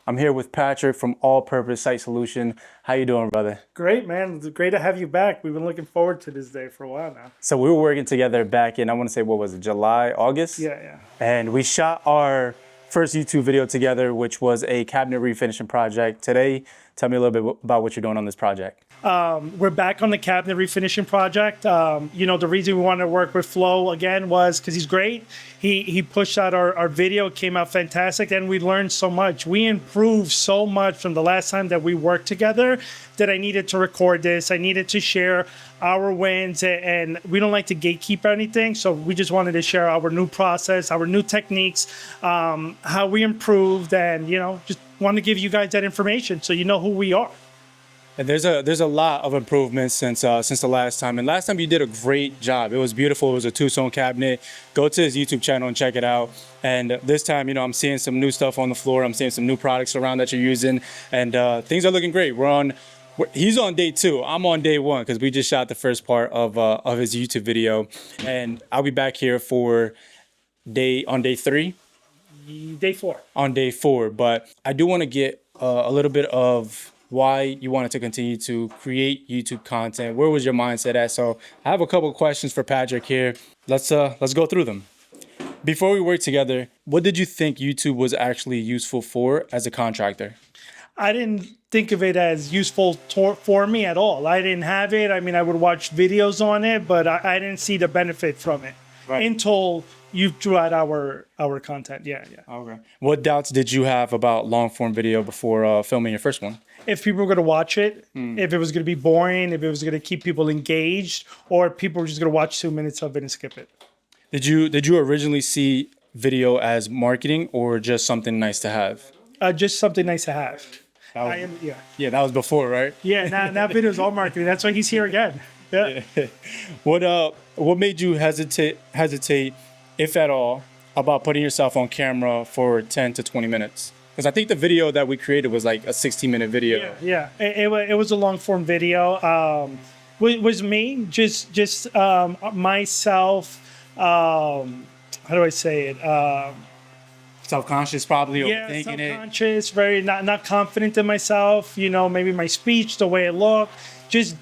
I'm here with Patrick from All Purpose Site Solution. How you doing, brother? Great, man. It's great to have you back. We've been looking forward to this day for a while now. So we were working together back in, I want to say, what was it, July, August? Yeah. And we shot our first YouTube video together, which was a cabinet refinishing project. Today, tell me a little bit about what you're doing on this project. We're back on the cabinet refinishing project. The reason we wanted to work with Flo again was because he's great. He pushed out our video, it came out fantastic, and we learned so much. We improved so much from the last time that we worked together that I needed to record this. I needed to share our wins, and we don't like to gatekeep anything, so we just wanted to share our new process, our new techniques, how we improved, and just want to give you guys that information so you know who we are. And there's a lot of improvements since the last time. And last time you did a great job. It was beautiful. It was a two-zone cabinet. Go to his YouTube channel and check it out. And this time, I'm seeing some new stuff on the floor. I'm seeing some new products around that you're using, and things are looking great. He's on day 2. I'm on day 1 because we just shot the first part of his YouTube video, and I'll be back here for day 3. Day 4. On day 4, but I do want to get a little bit of why you wanted to continue to create YouTube content. Where was your mindset at? So I have a couple of questions for Patrick here. Let's go through them. Before we worked together, what did you think YouTube was actually useful for as a contractor? I didn't think of it as useful for me at all. I didn't have it. I mean, I would watch videos on it, but I didn't see the benefit from it until you threw out our content. Yeah. Okay. What doubts did you have about long form video before filming your first one? If people were going to watch it, if it was going to be boring, if it was going to keep people engaged, or people were just going to watch 2 minutes of it and skip it. Did you originally see video as marketing or just something nice to have? Just something nice to have. Yeah, that was before, right? Yeah, now video is all marketing. That's why he's here again. Yeah. What made you hesitate, if at all, about putting yourself on camera for 10 to 20 minutes? Because I think the video that we created was like a 16-minute video. Yeah. It was a long form video. Was me just myself. How do I say it? Self-conscious, probably overthinking it. Self-conscious, very not confident in myself. Maybe my speech, the way it looked, just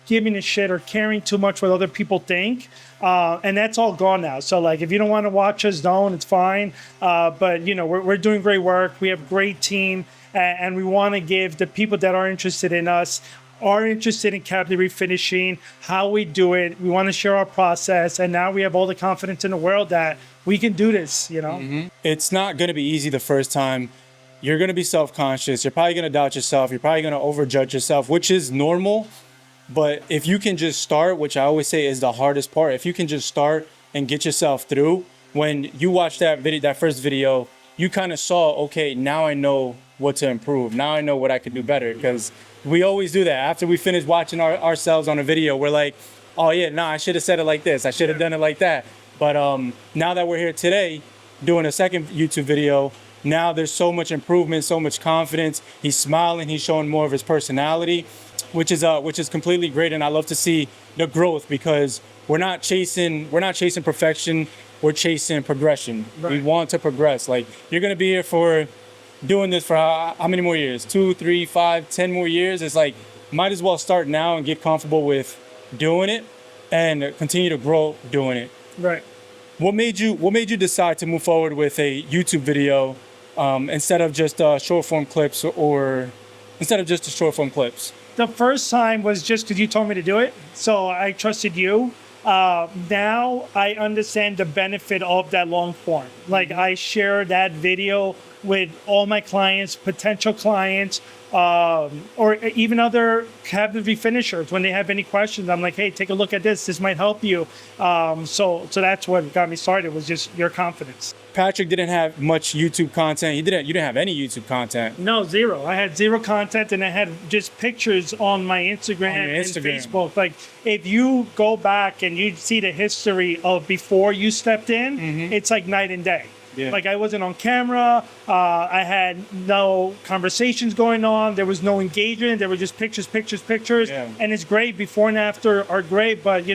giving a shit or caring too much what other people think. And that's all gone now. So if you don't want to watch us, don't, it's fine. But we're doing great work. We have a great team, and we want to give the people that are interested in us, are interested in cabinet refinishing, how we do it. We want to share our process. And now we have all the confidence in the world that we can do this, Mm-hmm. It's not going to be easy the first time. You're going to be self-conscious. You're probably going to doubt yourself. You're probably going to overjudge yourself, which is normal. But if you can just start, which I always say is the hardest part, if you can just start and get yourself through, when you watch that first video, you kind of saw, okay, now I know what to improve. Now I know what I could do better, because we always do that. After we finish watching ourselves on a video, we're like, oh yeah, I should have said it like this. I should have done it like that. But now that we're here today doing a second YouTube video, now there's so much improvement, so much confidence. He's smiling, he's showing more of his personality, which is completely great. And I love to see the growth, because we're not chasing perfection, we're chasing progression. Right. We want to progress. You're gonna be here for doing this for how many more years? 2, 3, 5, 10 more years. It's might as well start now and get comfortable with doing it and continue to grow doing it. Right. What made you decide to move forward with a YouTube video instead of just short form clips, or instead of just the short form clips? The first time was just because you told me to do it, so I trusted you. Now I understand the benefit of that long form. I share that video with all my clients, potential clients, or even other cabinet refinishers. When they have any questions, I'm like, hey, take a look at this. This might help you. So that's what got me started, was just your confidence. Patrick didn't have much YouTube content. You didn't have any YouTube content. No, zero. I had zero content, and I had just pictures on my Instagram and Facebook. If you go back and you see the history of before you stepped in, it's like night and day. Yeah. I wasn't on camera. I had no conversations going on. There was no engagement. There were just pictures. Yeah. And it's great. Before and after are great, but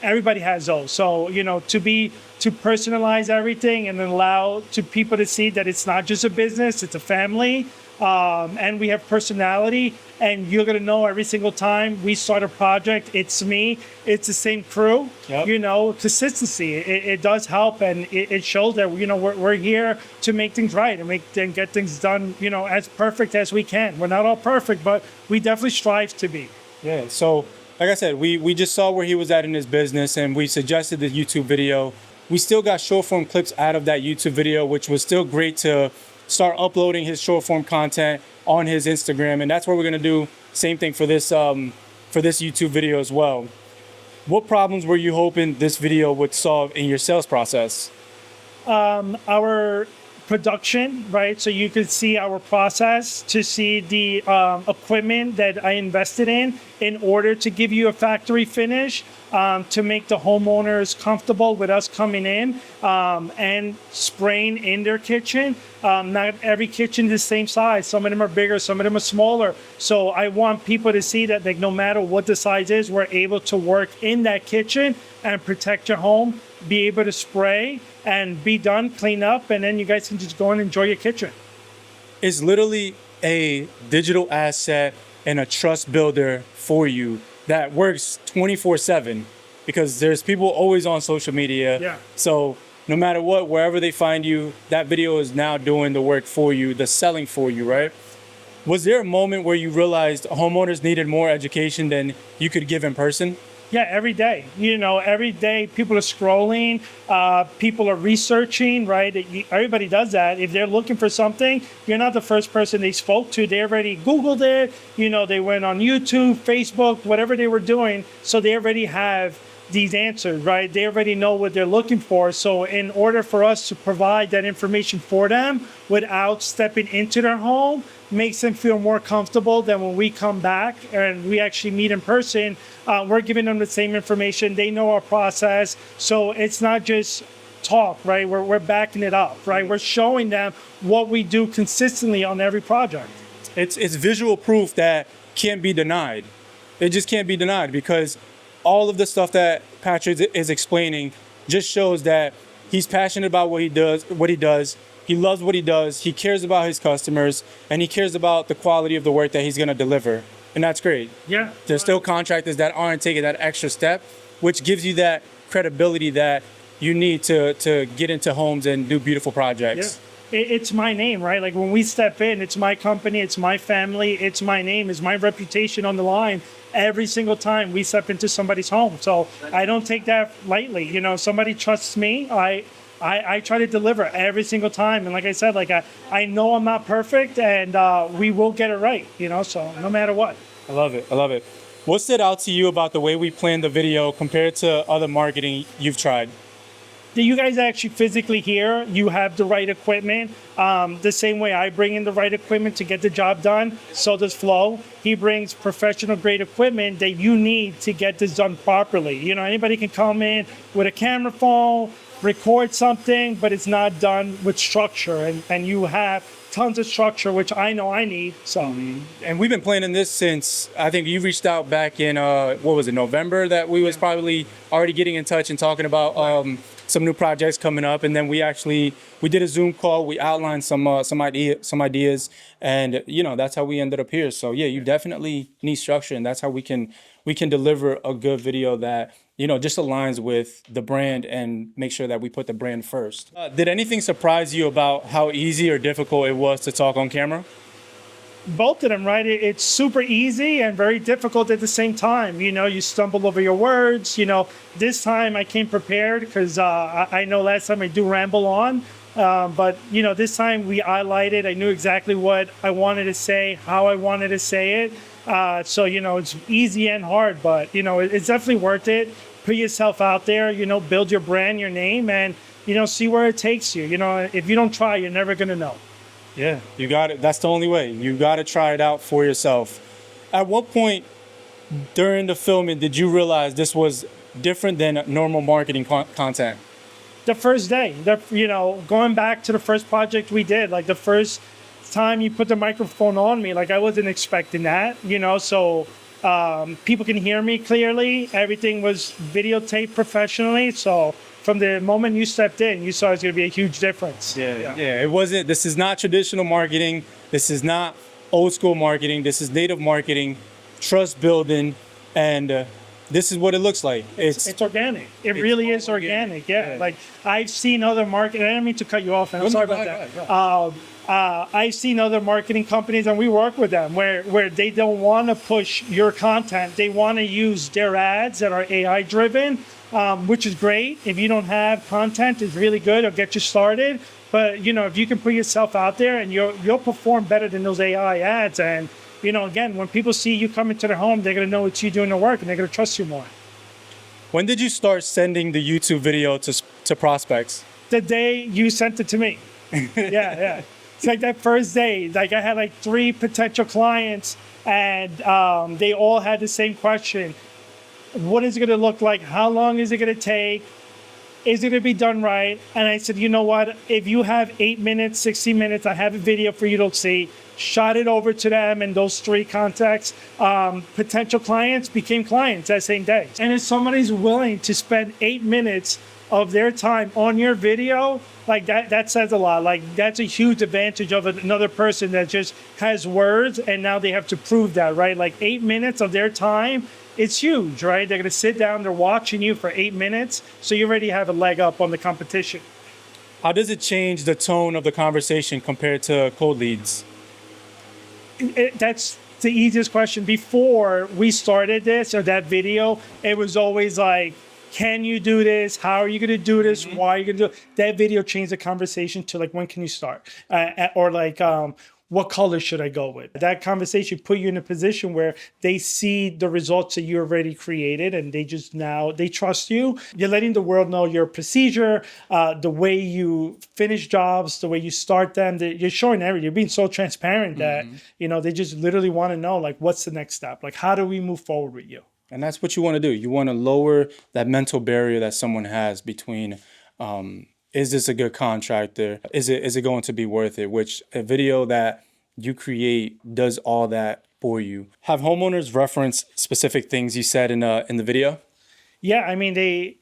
everybody has those. So, to personalize everything and then allow to people to see that it's not just a business, it's a family. And we have personality, and you're gonna know every single time we start a project, it's me, it's the same crew. Yep. Consistency, it does help, and it shows that we're here to make things right and get things done as perfect as we can. We're not all perfect, but we definitely strive to be. Yeah. So, like I said, we just saw where he was at in his business, and we suggested the YouTube video. We still got short form clips out of that YouTube video, which was still great to start uploading his short form content on his Instagram, and that's what we're gonna do. Same thing for this YouTube video as well. What problems were you hoping this video would solve in your sales process? Our production, right? So you could see our process, to see the equipment that I invested in order to give you a factory finish, to make the homeowners comfortable with us coming in and spraying in their kitchen. Not every kitchen is the same size. Some of them are bigger, some of them are smaller. So I want people to see that, like, no matter what the size is, we're able to work in that kitchen and protect your home, be able to spray and be done, clean up, and then you guys can just go and enjoy your kitchen. It's literally a digital asset and a trust builder for you that works 24/7, because there's people always on social media. Yeah. So no matter what, wherever they find you, that video is now doing the work for you, the selling for you, right? Was there a moment where you realized homeowners needed more education than you could give in person? Yeah, every day. Every day people are scrolling, people are researching, right? Everybody does that. If they're looking for something, you're not the first person they spoke to. They already Googled it. They went on YouTube, Facebook, whatever they were doing. So they already have these answers, right? They already know what they're looking for. So in order for us to provide that information for them without stepping into their home, makes them feel more comfortable than when we come back and we actually meet in person. We're giving them the same information. They know our process. So it's not just talk, right? We're backing it up, right? We're showing them what we do consistently on every project. It's visual proof that can't be denied. It just can't be denied, because all of the stuff that Patrick is explaining just shows that he's passionate about what he does. He loves what he does. He cares about his customers, and he cares about the quality of the work that he's going to deliver. And that's great. Yeah. There's still contractors that aren't taking that extra step, which gives you that credibility that you need to get into homes and do beautiful projects. Yeah. It's my name, right? Like, when we step in, it's my company, it's my family, it's my name, it's my reputation on the line every single time we step into somebody's home. So I don't take that lightly. Somebody trusts me, I try to deliver every single time. And like I said, I know I'm not perfect, and we will get it right, so no matter what. I love it. What stood out to you about the way we planned the video compared to other marketing you've tried? That you guys are actually physically here, you have the right equipment. The same way I bring in the right equipment to get the job done, so does Flo. He brings professional grade equipment that you need to get this done properly. Anybody can come in with a camera phone, record something, but it's not done with structure, and you have tons of structure, which I know I need. So, and we've been planning this since, I think you reached out back in November, that we was probably already getting in touch and talking about some new projects coming up. And then we did a Zoom call, we outlined some ideas, and that's how we ended up here. So yeah, you definitely need structure, and that's how we can deliver a good video that just aligns with the brand and make sure that we put the brand first. Did anything surprise you about how easy or difficult it was to talk on camera? Both of them, right? It's super easy and very difficult at the same time. You stumble over your words. This time I came prepared, because I know last time I do ramble on. But this time we highlighted. I knew exactly what I wanted to say, how I wanted to say it. So it's easy and hard, but it's definitely worth it. Put yourself out there, build your brand, your name, and see where it takes you. If you don't try, you're never gonna know. Yeah, you got it. That's the only way. You got to try it out for yourself. At what point during the filming did you realize this was different than normal marketing content? The first day, going back to the first project we did, like the first time you put the microphone on me, like I wasn't expecting that, so People can hear me clearly. Everything was videotaped professionally. So from the moment you stepped in, you saw it's going to be a huge difference. Yeah. It wasn't. This is not traditional marketing. This is not old school marketing. This is native marketing, trust building, and this is what it looks like. It's organic. It really is organic. Yeah. Like I've seen other market. I didn't mean to cut you off. And I'm sorry about that. I've seen other marketing companies, and we work with them where they don't want to push your content. They want to use their ads that are AI driven, which is great. If you don't have content, it's really good. It'll get you started. But if you can put yourself out there, and you'll perform better than those AI ads. And again, when people see you come into their home, they're gonna know it's you doing the work, and they're gonna trust you more. When did you start sending the YouTube video to prospects? The day you sent it to me. Yeah. It's like that first day. Like I had like 3 potential clients, and they all had the same question: what is it gonna look like? How long is it gonna take? Is it going to be done right? And I said, you know what? If you have 8 minutes, 60 minutes, I have a video for you to see. Shot it over to them, and those 3 contacts, potential clients, became clients that same day. And if somebody's willing to spend 8 minutes of their time on your video, like that says a lot. Like that's a huge advantage of another person that just has words, and now they have to prove that, right? Like 8 minutes of their time. It's huge, right? They're going to sit down, they're watching you for 8 minutes, so you already have a leg up on the competition. How does it change the tone of the conversation compared to cold leads? That's the easiest question. Before we started this or that video, it was always like, can you do this? How are you going to do this? Why are you going to do it? That video changed the conversation to like, when can you start? Or like, what color should I go with? That conversation put you in a position where they see the results that you already created, and they trust you. You're letting the world know your procedure, the way you finish jobs, the way you start them. You're showing everything. You're being so transparent that, they just literally want to know, like, what's the next step? Like, how do we move forward with you? And that's what you want to do. You want to lower that mental barrier that someone has between, is this a good contractor? Is it going to be worth it? Which a video that you create does all that for you. Have homeowners reference specific things you said in the video? Yeah, I mean they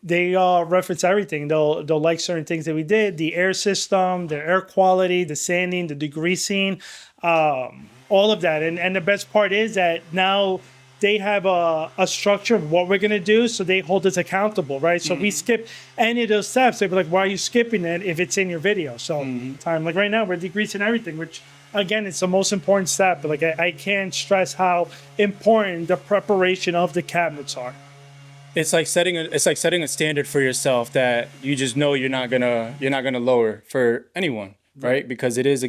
reference everything. They'll like certain things that we did: the air system, the air quality, the sanding, the degreasing, all of that. And the best part is that now they have a structure of what we're going to do, so they hold us accountable, right? So we skip any of those steps. They'd be like, why are you skipping it if it's in your video? So time, like right now, we're degreasing everything, which, again, it's the most important step. But like I can't stress how important the preparation of the cabinets are. It's like setting a standard for yourself that you just know you're not gonna lower for anyone, right? Because it is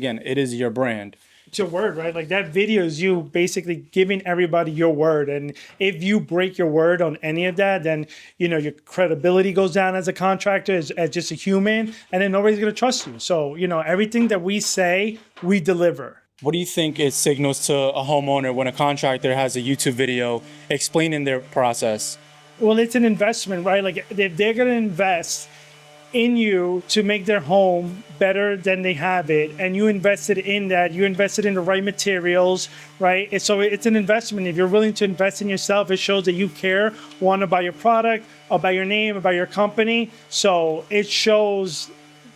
your brand. It's your word, right? Like that video is you basically giving everybody your word. And if you break your word on any of that, then, your credibility goes down as a contractor, as just a human, and then nobody's going to trust you. So, everything that we say, we deliver. What do you think it signals to a homeowner when a contractor has a YouTube video explaining their process? Well, it's an investment, right? Like if they're going to invest in you to make their home better than they have it, and you invested in that, you invested in the right materials, right? And so it's an investment. If you're willing to invest in yourself, it shows that you care, one, about your product, about your name, about your company. So it shows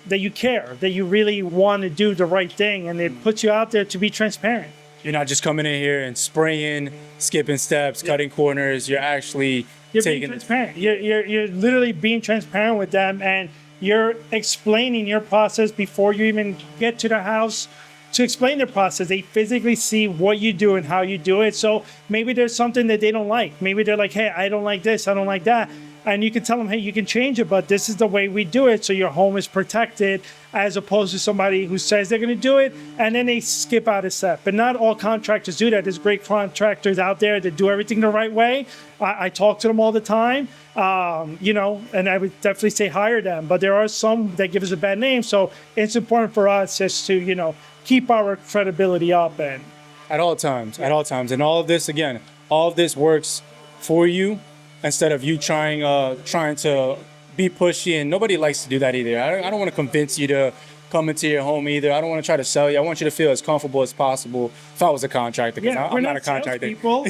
that you care, that you really want to do the right thing, and it puts you out there to be transparent. You're not just coming in here and spraying, skipping steps, cutting corners. You're actually being transparent. You're literally being transparent with them, and you're explaining your process before you even get to the house. To explain the process, they physically see what you do and how you do it. So maybe there's something that they don't like. Maybe they're like, hey, I don't like this, I don't like that. And you can tell them, hey, you can change it, but this is the way we do it, so your home is protected, as opposed to somebody who says they're going to do it and then they skip out a step. But not all contractors do that. There's great contractors out there that do everything the right way. I talk to them all the time, and I would definitely say hire them. But there are some that give us a bad name, so it's important for us just to, keep our credibility up and at all times. And all of this works for you instead of you trying to be pushy. And nobody likes to do that either. I don't want to convince you to come into your home either. I don't want to try to sell you. I want you to feel as comfortable as possible. If I was a contractor, because Yeah, I'm not a contractor. People,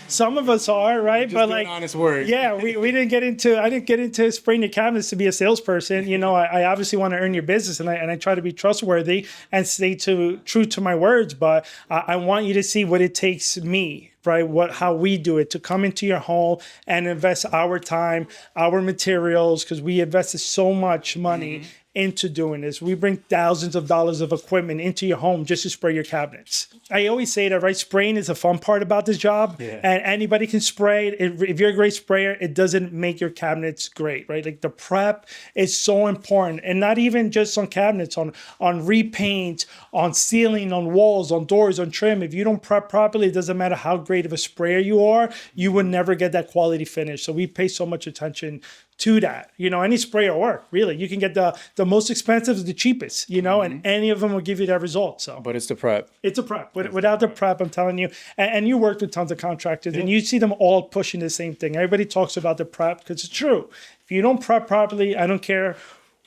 some of us are, right? Just but doing like, honest work. Yeah, we didn't get into. I didn't get into spraying your cabinets to be a salesperson. I obviously want to earn your business, and I try to be trustworthy and stay true to my words. But I want you to see what it takes me, right? How we do it, to come into your home and invest our time, our materials, because we invested so much money into doing this. We bring thousands of dollars of equipment into your home just to spray your cabinets. I always say that, right? Spraying is a fun part about this job, and anybody can spray. If you're a great sprayer, it doesn't make your cabinets great, right? Like the prep is so important, and not even just on cabinets, on repaint, on ceiling, on walls, on doors, on trim. If you don't prep properly, it doesn't matter how great of a sprayer you are, you will never get that quality finish. So we pay so much attention to that. Any sprayer work, really. You can get the most expensive to the cheapest, and any of them will give you that result. So, But it's the prep. it's a prep. Without the prep, I'm telling you, and you worked with tons of contractors, and you see them all pushing the same thing. Everybody talks about the prep because it's true. If you don't prep properly, I don't care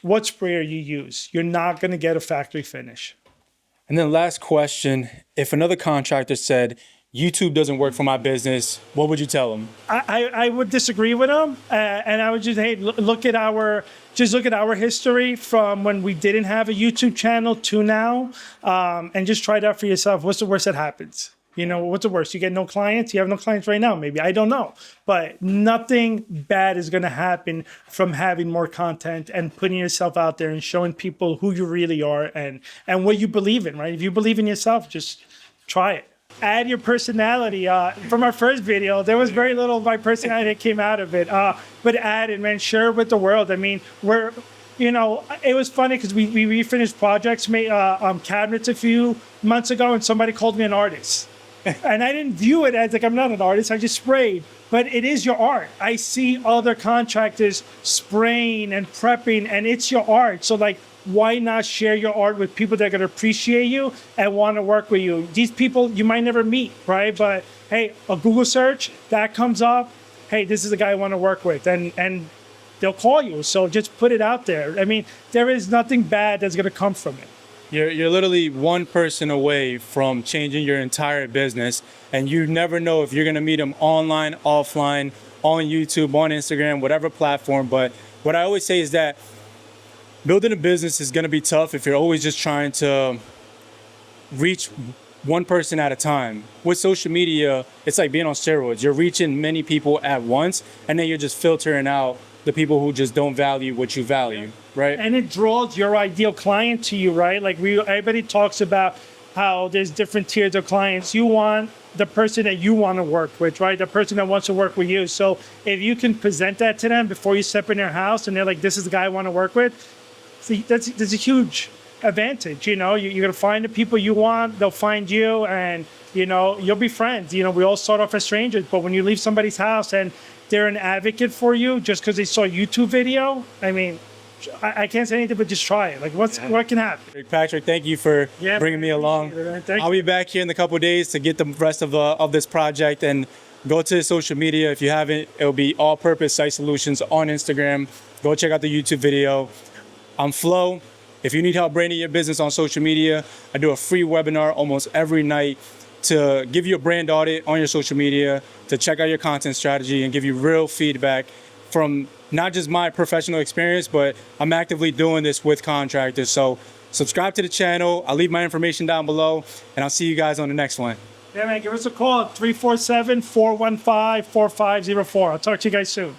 what sprayer you use, you're not going to get a factory finish. And then last question, if another contractor said, YouTube doesn't work for my business, what would you tell them? I would disagree with them, and I would just look at our history from when we didn't have a YouTube channel to now, and just try it out for yourself. What's the worst that happens? What's the worst? You get no clients. You have no clients right now. Maybe, I don't know, but nothing bad is going to happen from having more content and putting yourself out there and showing people who you really are and what you believe in. Right? If you believe in yourself, just try it. Add your personality. From our first video, there was very little of my personality that came out of it. But add it, man. Share it with the world. I mean, it was funny because we refinished projects, made cabinets a few months ago, and somebody called me an artist. And I didn't view it as like, I'm not an artist, I just sprayed. But it is your art. I see other contractors spraying and prepping, and it's your art. So like, why not share your art with people that are gonna appreciate you and want to work with you? These people you might never meet, right? But hey, a Google search, that comes up, hey, this is the guy I want to work with, and they'll call you. So just put it out there. I mean, there is nothing bad that's gonna come from it. You're literally one person away from changing your entire business, and you never know if you're gonna meet them online, offline, on YouTube, on Instagram, whatever platform. But what I always say is that building a business is gonna be tough if you're always just trying to reach one person at a time. With social media, it's like being on steroids. You're reaching many people at once, and then you're just filtering out the people who just don't value what you value, right? And it draws your ideal client to you, right? Like everybody talks about how there's different tiers of clients. You want the person that you want to work with, right? The person that wants to work with you. So if you can present that to them before you step in their house, and they're like, this is the guy I want to work with, see, that's a huge advantage. You're gonna find the people you want, they'll find you, and you'll be friends. We all start off as strangers, but when you leave somebody's house and they're an advocate for you just because they saw a YouTube video, I mean, I can't say anything but just try it. Like, what can happen? Patrick, thank you for bringing me along. I'll be back here in a couple of days to get the rest of this project, and go to social media. If you haven't, it'll be All-Purpose Site Solutions on Instagram. Go check out the YouTube video. I'm Flo. If you need help branding your business on social media, I do a free webinar almost every night to give you a brand audit on your social media, to check out your content strategy and give you real feedback from not just my professional experience, but I'm actively doing this with contractors. So subscribe to the channel. I'll leave my information down below, and I'll see you guys on the next one. Yeah, man, give us a call at 347-415-4504. I'll talk to you guys soon.